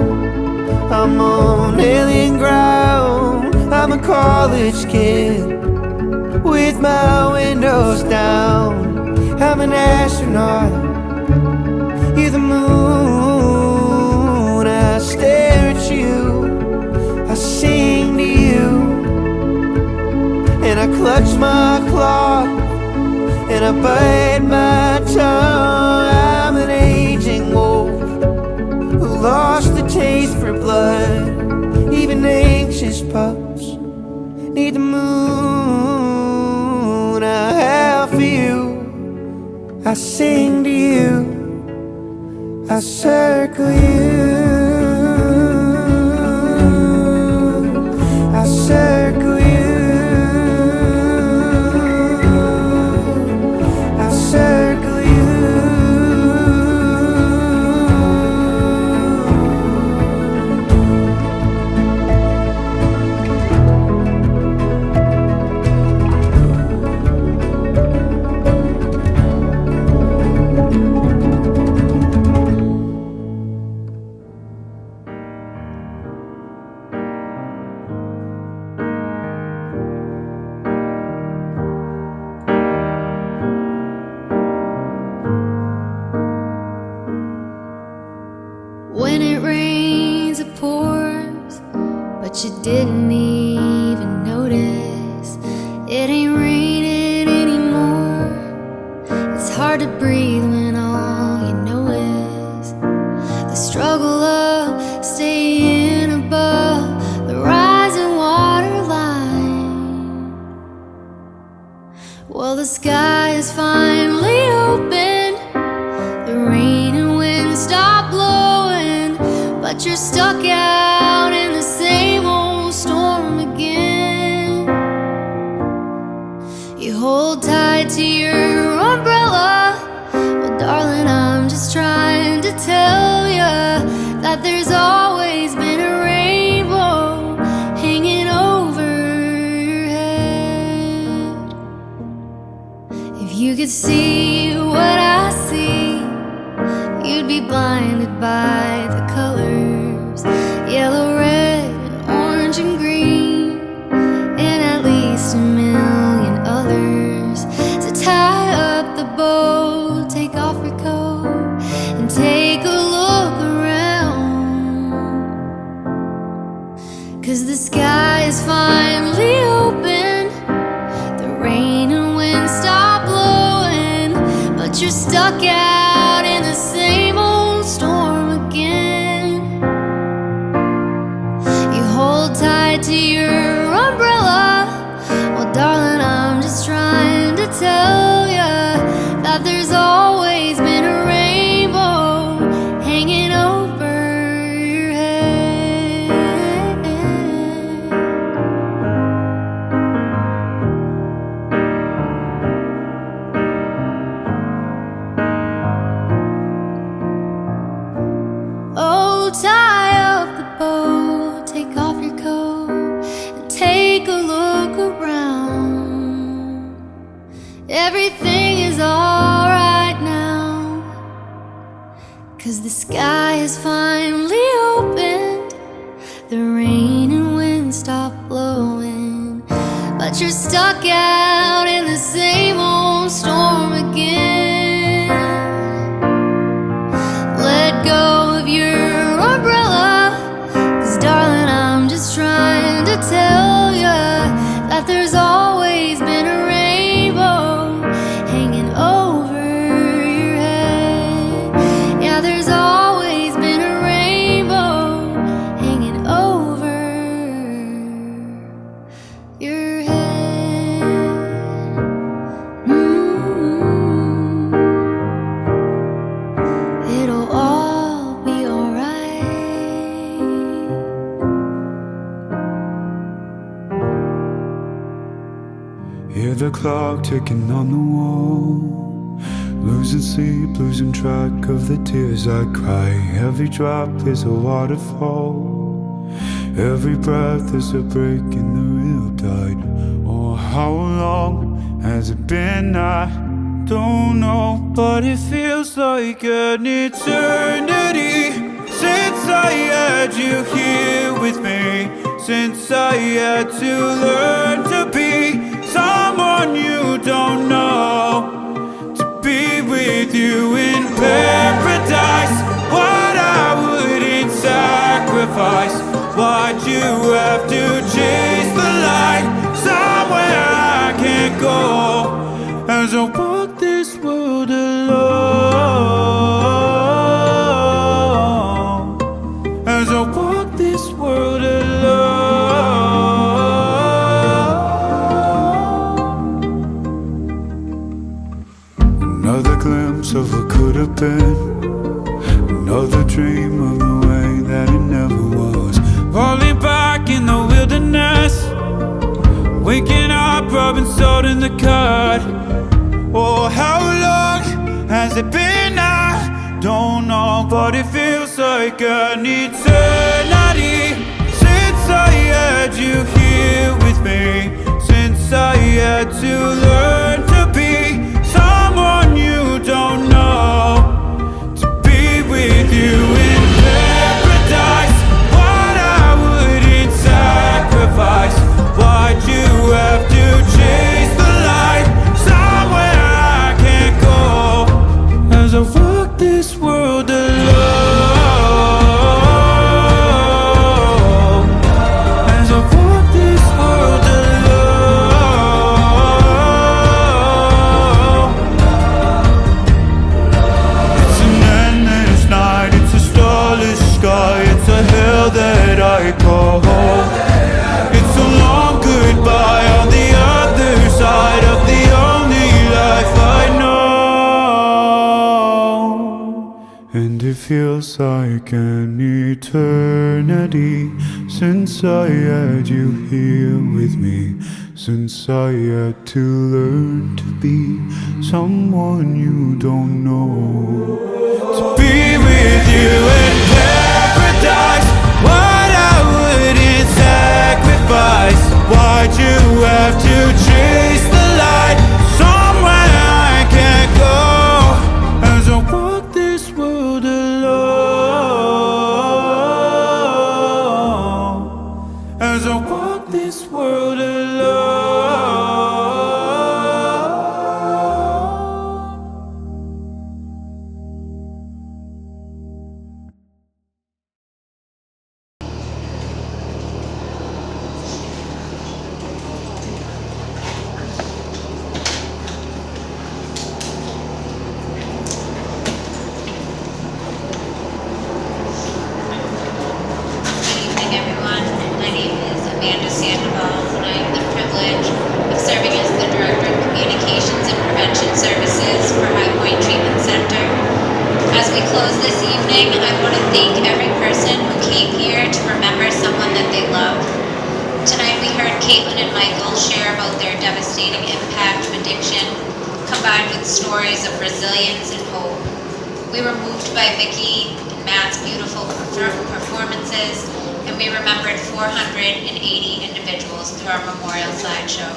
I'm on alien ground. I'm a college kid with my windows down. I'm an astronaut, you're the moon. I stare at you, I sing to you, and I clutch my clock, and I bite my tongue. I'm an aging wolf who lost the taste for blood. Even anxious pups need the moon. I howl for you, I sing to you, I circle you, I circle you, I circle you. When it rains, it pours, but you didn't even notice. It ain't raining anymore. It's hard to breathe when all you know is the struggle of staying above the rising water line. Well, the sky is finally open, the rain and wind stop blowing, but you're stuck out in the same old storm again. You hold tight to your umbrella. Well, darling, I'm just trying to tell ya that there's always been a rainbow hanging over your head. If you could see what I see, you'd be blinded by the colors, yellow, red, and orange and green, and at least a million others. So tie 'cause the sky is finally open. The rain and wind stop blowing, but you're stuck out in the same old storm again. You hold tight to your umbrella. Well, darling, I'm just trying to tell ya that there's always been a rainbow hanging over your head. Oh, tie up the boat, take off your coat, and take a look around. Everything is alright now, 'cause the sky is finally opened. The rain and wind stop blowing, but you're stuck out in the same old storm again. Let go of your umbrella, 'cause darling, I'm just trying to tell ya that there's always been a rainbow hanging over your head. Yeah, there's always been a rainbow hanging over your head. It'll all be alright. Hear the clock ticking on the wall. Losing sleep, losing track of the tears I cry. Every drop is a waterfall. Every breath is a break in the real tide. Oh, how long has it been? I don't know, but it feels like an eternity since I had you here with me. Since I had to learn to be someone you don't know, to be with you in paradise. What I wouldn't sacrifice. Why'd you have to chase the light somewhere I can't go? As I walk this world alone, as I walk this world alone. Another glimpse of what could have been, another dream of the way that it never was. Falling back in the wilderness, waking up, rubbing salt in the cut. Oh, how long has it been? I don't know, but it feels like an eternity since I had you here with me. Since I had to learn to be someone you don't know, to be with you in paradise. What I wouldn't sacrifice. Why'd you have to chase the light somewhere I can't go? As I walk this world alone, as I walk this world alone. It's an endless night, it's a starless sky, it's a hell that I call home. It's a long goodbye on the other side of the only life I know. And it feels like an eternity since I had you here with me. Since I had to learn to be someone you don't know, to be with you in paradise. What I wouldn't sacrifice. Why'd you have to chase the light somewhere I can't go? As I walk this world alone, as I walk this world alone. want to thank every person who came here to remember someone that they love. Tonight we heard Caitlin and Michael share about their devastating impact of addiction, combined with stories of resilience and hope. We were moved by Vicki and Matt's beautiful performances, and we remembered 480 individuals through our memorial slideshow.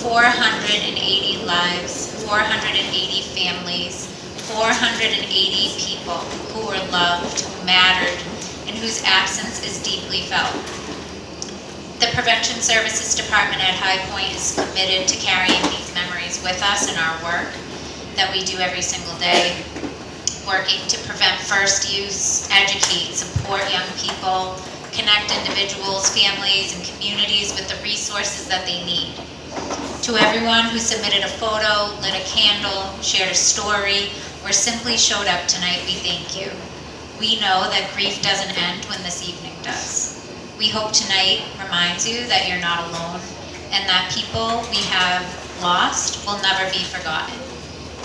480 lives, 480 families, 480 people who were loved, who mattered, and whose absence is deeply felt. The Prevention Services Department at High Point is committed to carrying these memories with us in our work that we do every single day, working to prevent first use, educate, support young people, connect individuals, families, and communities with the resources that they need. To everyone who submitted a photo, lit a candle, shared a story, or simply showed up tonight, we thank you. We know that grief doesn't end when this evening does. We hope tonight reminds you that you're not alone and that people we have lost will never be forgotten.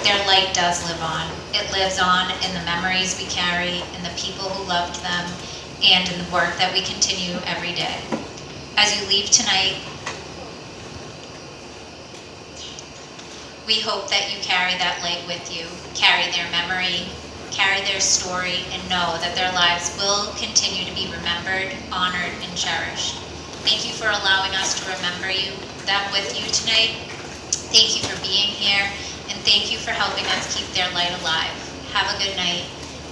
Their light does live on. It lives on in the memories we carry, in the people who loved them, and in the work that we continue every day. As you leave tonight, we hope that you carry that light with you, carry their memory, carry their story, and know that their lives will continue to be remembered, honored, and cherished. Thank you for allowing us to remember them with you tonight. Thank you for being here, and thank you for helping us keep their light alive. Have a good night.